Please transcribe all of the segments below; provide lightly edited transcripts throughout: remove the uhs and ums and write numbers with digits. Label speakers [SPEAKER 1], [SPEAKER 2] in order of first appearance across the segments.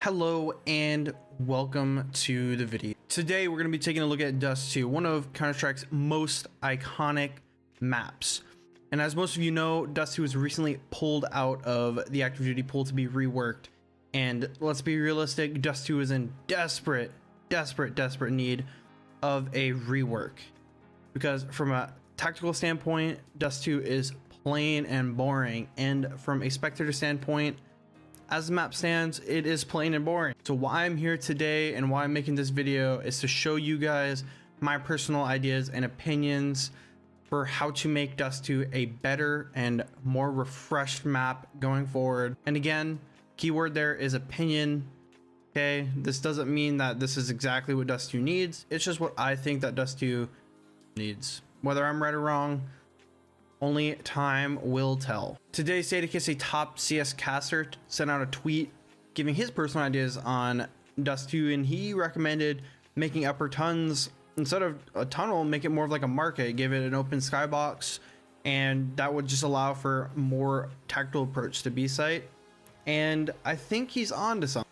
[SPEAKER 1] Hello and welcome to the video. Today we're going to be taking a look at Dust 2, one of Counter-Strike's most iconic maps. And as most of you know, Dust 2 was recently pulled out of the active duty pool to be reworked. And let's be realistic, Dust 2 is in desperate need of a rework. Because from a tactical standpoint, Dust 2 is plain and boring. And from a spectator standpoint, as the map stands, it is plain and boring. So why I'm here today and why I'm making this video is to show you guys my personal ideas and opinions for how to make Dust 2 a better and more refreshed map going forward. And again, keyword there is opinion. Okay, this doesn't mean that this is exactly what Dust 2 needs. It's just what I think that Dust 2 needs. Whether I'm right or wrong, only time will tell. Today, Sadicus, a top CS caster, sent out a tweet giving his personal ideas on Dust 2, and he recommended making upper tons instead of a tunnel, make it more of like a market, give it an open skybox, and that would just allow for more tactical approach to B site. And I think he's on to something.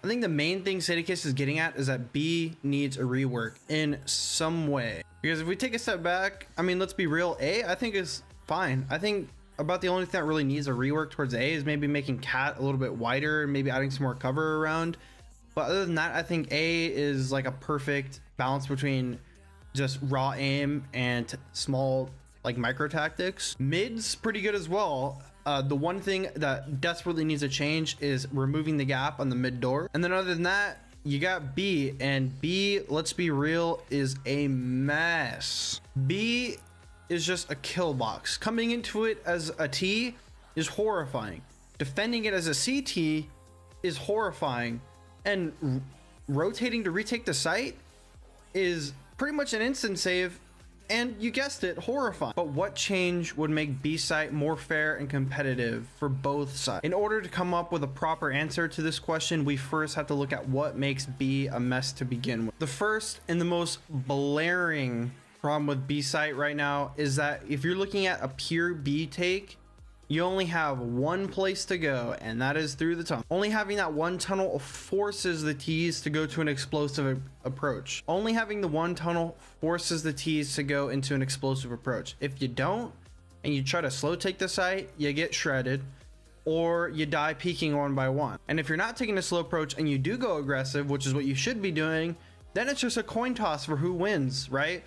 [SPEAKER 1] I think the main thing Sadicus is getting at is that B needs a rework in some way. Because if we take a step back, I mean, let's be real, A, I think is fine. I think about the only thing that really needs a rework towards A is maybe making Cat a little bit wider and maybe adding some more cover around. But other than that, I think A is like a perfect balance between just raw aim and small like micro tactics. Mid's pretty good as well. The one thing that desperately needs a change is removing the gap on the mid door. And then other than that, you got B, and B, let's be real, is a mess. B is just a kill box. Coming into it as a T is horrifying. Defending it as a CT is horrifying. And rotating to retake the site is pretty much an instant save. And you guessed it, horrifying. But what change would make B site more fair and competitive for both sides? In order to come up with a proper answer to this question, we first have to look at what makes B a mess to begin with. The first and the most blaring problem with B site right now is that if you're looking at a pure B take, you only have one place to go, and that is through the tunnel. Only having that one tunnel forces the T's to go to an explosive approach. Only having the one tunnel forces the T's to go into an explosive approach. If you don't, and you try to slow take the site, you get shredded, or you die peeking one by one. And if you're not taking a slow approach and you do go aggressive, which is what you should be doing, then it's just a coin toss for who wins, right?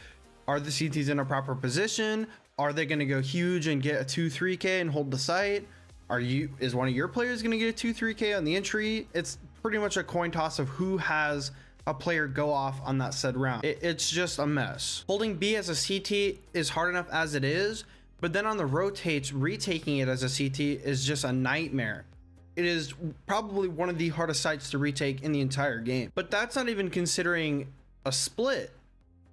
[SPEAKER 1] Are the CTs in a proper position? Are they going to go huge and get a 2-3K and hold the site? Is one of your players going to get a 2-3K on the entry? It's pretty much a coin toss of who has a player go off on that said round. It's just a mess. Holding B as a CT is hard enough as it is, but then on the rotates, retaking it as a CT is just a nightmare. It is probably one of the hardest sites to retake in the entire game. But that's not even considering a split.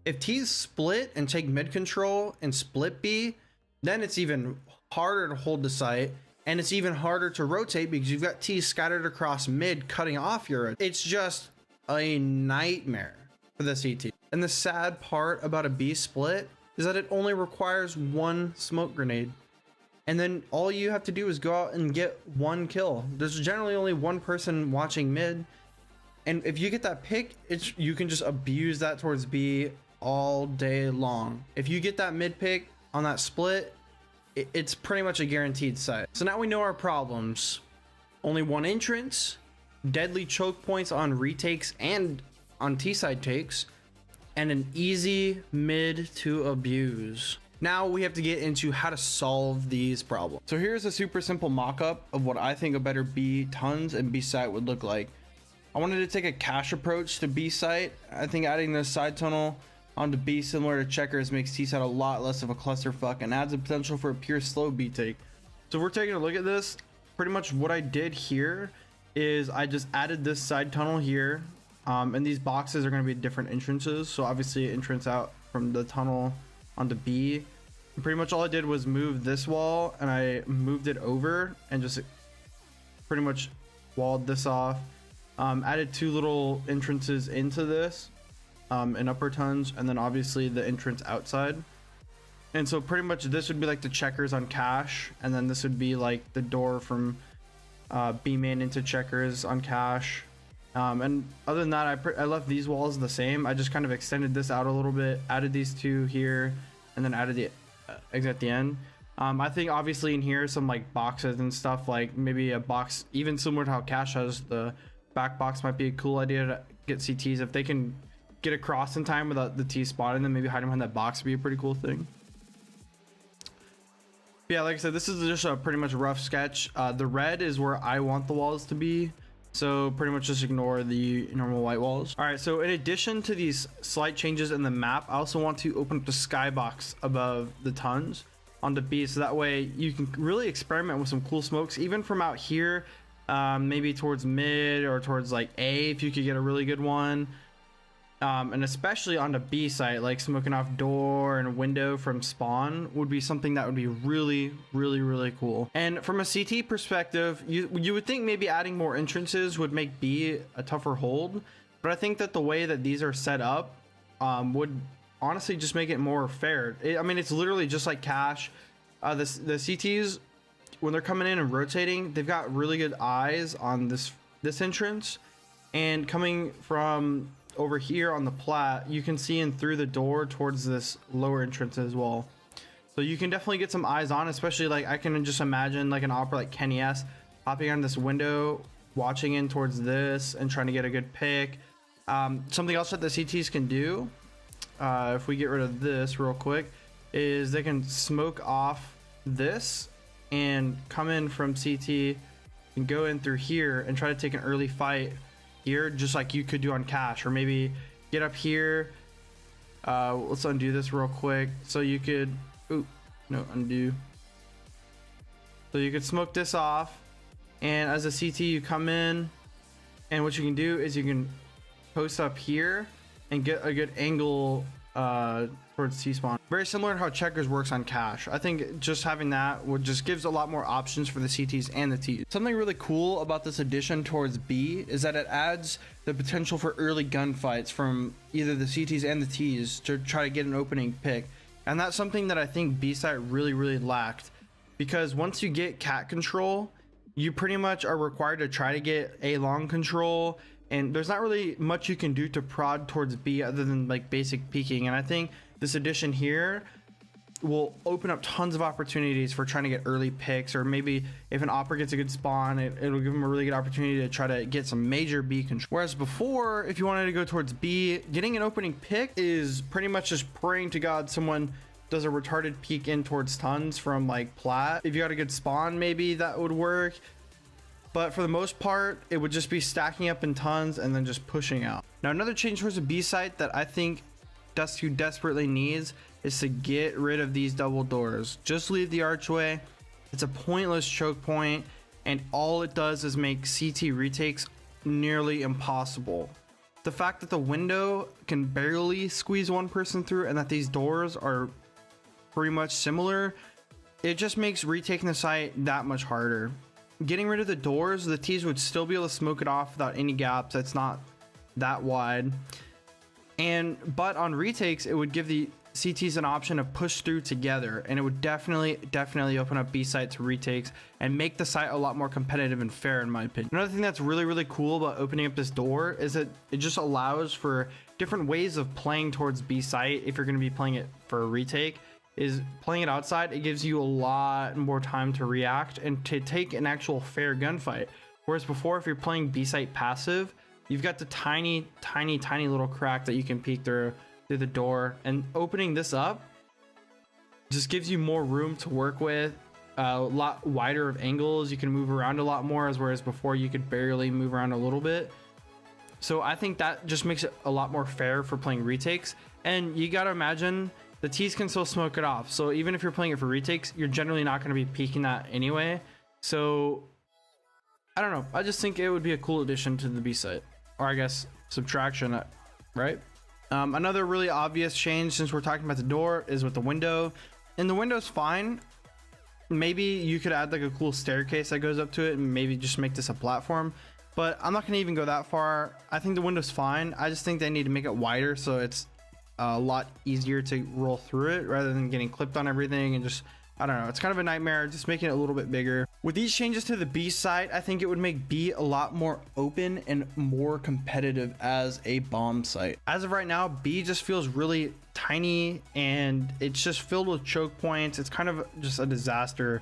[SPEAKER 1] If T's split and take mid control and split B, then it's even harder to hold the site, and it's even harder to rotate because you've got T's scattered across mid, cutting off your. It's just a nightmare for the CT. And the sad part about a B split is that it only requires one smoke grenade, and then all you have to do is go out and get one kill. There's generally only one person watching mid, and if you get that pick, you can just abuse that towards B all day long. If you get that mid pick on that split, it's pretty much a guaranteed site. So now we know our problems. Only one entrance, deadly choke points on retakes and on T side takes, and an easy mid to abuse. Now we have to get into how to solve these problems. So here's a super simple mock-up of what I think a better B tons and B site would look like. I wanted to take a cash approach to B site. I think adding the side tunnel onto B similar to checkers makes T side a lot less of a clusterfuck and adds the potential for a pure slow B take. So we're taking a look at this. Pretty much what I did here is I just added this side tunnel here, and these boxes are going to be different entrances. So obviously entrance out from the tunnel onto B. And pretty much all I did was move this wall, and I moved it over and just pretty much walled this off. Added two little entrances into this in upper tons, and then obviously the entrance outside. And so pretty much this would be like the checkers on cash, and then this would be like the door from B main into checkers on cash, And other than that, I left these walls the same. I just kind of extended this out a little bit, added these two here, and then added the exit at the end. I think obviously in here some like boxes and stuff, like maybe a box even similar to how Cash has the back box might be a cool idea to get CTs if they can get across in time without the T spotting them. Maybe hide them behind that box would be a pretty cool thing. Yeah, like I said, this is just a pretty much rough sketch. The red is where I want the walls to be, so pretty much just ignore the normal white walls. All right, so in addition to these slight changes in the map, I also want to open up the skybox above the tons onto B, so that way you can really experiment with some cool smokes even from out here, maybe towards mid or towards like A if you could get a really good one. And especially on the B site, like smoking off door and window from spawn would be something that would be really cool. And from a CT perspective, you would think maybe adding more entrances would make B a tougher hold, but I think that the way that these are set up would honestly just make it more fair. I mean, it's literally just like Cash. The CTs, when they're coming in and rotating, they've got really good eyes on this entrance, and coming from over here on the plat, you can see in through the door towards this lower entrance as well. So you can definitely get some eyes on, especially like I can just imagine like an opera like Kenny S hopping on this window, watching in towards this and trying to get a good pick. Something else that the CTs can do, if we get rid of this real quick, is they can smoke off this and come in from CT and go in through here and try to take an early fight here, just like you could do on Cash, or maybe get up here. Let's undo this real quick. So you could, undo. So you could smoke this off, and as a CT you come in, and what you can do is you can post up here and get a good angle towards T-spawn. Very similar to how Checkers works on Cash. I think just having that would just gives a lot more options for the CTs and the Ts. Something really cool about this addition towards B is that it adds the potential for early gunfights from either the CTs and the Ts to try to get an opening pick. And that's something that I think B site really lacked, because once you get cat control, you pretty much are required to try to get A long control, and there's not really much you can do to prod towards B other than like basic peeking. And I think this addition here will open up tons of opportunities for trying to get early picks, or maybe if an opera gets a good spawn, it'll give them a really good opportunity to try to get some major B control. Whereas before, if you wanted to go towards B, getting an opening pick is pretty much just praying to God someone does a retarded peek in towards tons from like plat. If you got a good spawn, maybe that would work. But for the most part, it would just be stacking up in tons and then just pushing out. Now, another change towards the B site that I think Dust 2 desperately needs is to get rid of these double doors. Just leave the archway. It's a pointless choke point, and all it does is make CT retakes nearly impossible. The fact that the window can barely squeeze one person through and that these doors are pretty much similar, it just makes retaking the site that much harder. Getting rid of the doors, the Ts would still be able to smoke it off without any gaps. That's not that wide. But on retakes, it would give the CTs an option to push through together, and it would definitely open up B site to retakes and make the site a lot more competitive and fair, in my opinion. Another thing that's really cool about opening up this door is that it just allows for different ways of playing towards B site. If you're going to be playing it for a retake, is playing it outside, it gives you a lot more time to react and to take an actual fair gunfight. Whereas before, if you're playing B site passive, you've got the tiny little crack that you can peek through the door, and opening this up just gives you more room to work with, a lot wider of angles. You can move around a lot more, whereas before you could barely move around a little bit. So I think that just makes it a lot more fair for playing retakes. And you got to imagine the Ts can still smoke it off. So even if you're playing it for retakes, you're generally not going to be peeking that anyway. So I don't know. I just think it would be a cool addition to the B site, or I guess subtraction, right? Another really obvious change, since we're talking about the door, is with the window. And the window's fine. Maybe you could add like a cool staircase that goes up to it and maybe just make this a platform, but I'm not going to even go that far. I think the window's fine. I just think they need to make it wider so it's a lot easier to roll through it rather than getting clipped on everything and just, I don't know, it's kind of a nightmare. Just making it a little bit bigger. With these changes to the B site, I think it would make B a lot more open and more competitive as a bomb site. As of right now, B just feels really tiny and it's just filled with choke points. It's kind of just a disaster.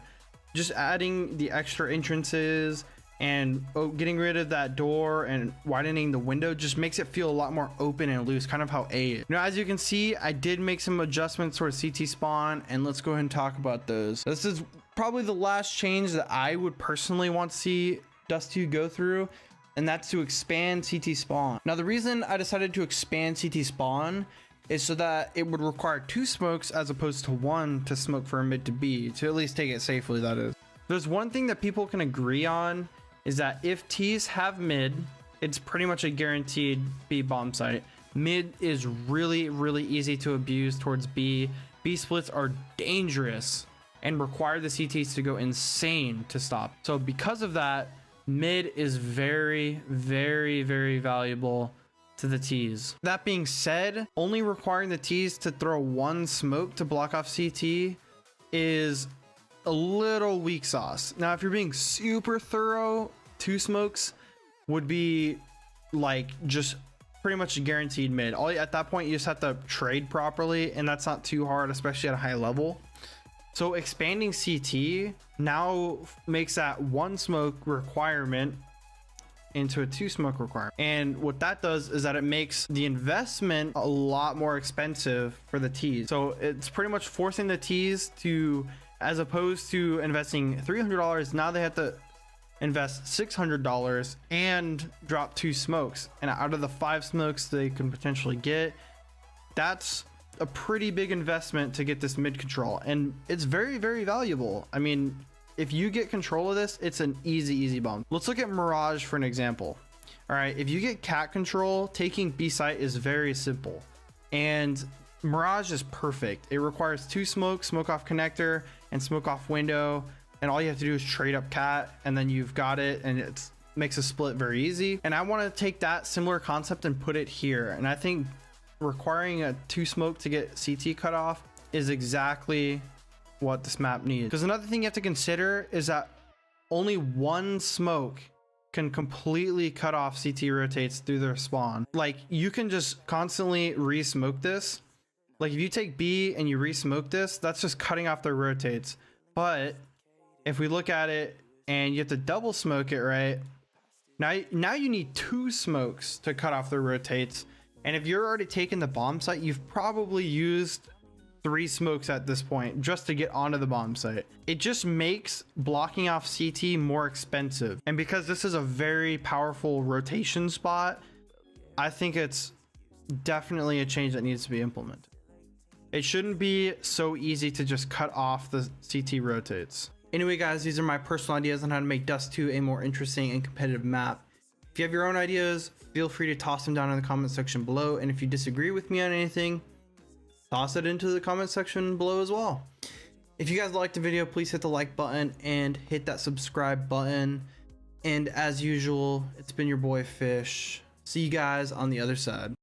[SPEAKER 1] Just adding the extra entrances and getting rid of that door and widening the window just makes it feel a lot more open and loose, kind of how A is. Now, as you can see, I did make some adjustments towards CT spawn, and let's go ahead and talk about those. This is probably the last change that I would personally want to see Dust 2 go through, and that's to expand CT spawn. Now, the reason I decided to expand CT spawn is so that it would require 2 smokes as opposed to 1 to smoke for a mid to B, to at least take it safely, that is. There's one thing that people can agree on, is that if T's have mid, it's pretty much a guaranteed B bomb site. Mid is really, really easy to abuse towards B. B splits are dangerous and require the CTs to go insane to stop. So because of that, mid is very, very, very valuable to the T's. That being said, only requiring the T's to throw 1 smoke to block off CT is a little weak sauce. Now, if you're being super thorough, 2 smokes would be like just pretty much a guaranteed mid. At that point, you just have to trade properly, and that's not too hard, especially at a high level. So expanding CT now makes that 1 smoke requirement into a 2 smoke requirement. And what that does is that it makes the investment a lot more expensive for the T's. So it's pretty much forcing the T's to, as opposed to investing $300, now they have to invest $600 and drop 2 smokes. And out of the 5 smokes they can potentially get, that's a pretty big investment to get this mid control. And it's very, very valuable. I mean, if you get control of this, it's an easy bomb. Let's look at Mirage for an example. All right, if you get cat control, taking B site is very simple. And Mirage is perfect. It requires 2 smokes, smoke off connector and smoke off window, and all you have to do is trade up cat, and then you've got it, and it makes a split very easy. And I want to take that similar concept and put it here, and I think requiring a 2 smoke to get CT cut off is exactly what this map needs. Because another thing you have to consider is that only 1 smoke can completely cut off CT rotates through their spawn. Like, you can just constantly re-smoke this. Like, if you take B and you re-smoke this, that's just cutting off their rotates. But if we look at it and you have to double smoke it, right? Now you need 2 smokes to cut off their rotates. And if you're already taking the bomb site, you've probably used 3 smokes at this point just to get onto the bomb site. It just makes blocking off CT more expensive. And because this is a very powerful rotation spot, I think it's definitely a change that needs to be implemented. It shouldn't be so easy to just cut off the CT rotates. Anyway, guys, these are my personal ideas on how to make Dust 2 a more interesting and competitive map. If you have your own ideas, feel free to toss them down in the comment section below. And if you disagree with me on anything, toss it into the comment section below as well. If you guys liked the video, please hit the like button and hit that subscribe button. And as usual, it's been your boy Fish. See you guys on the other side.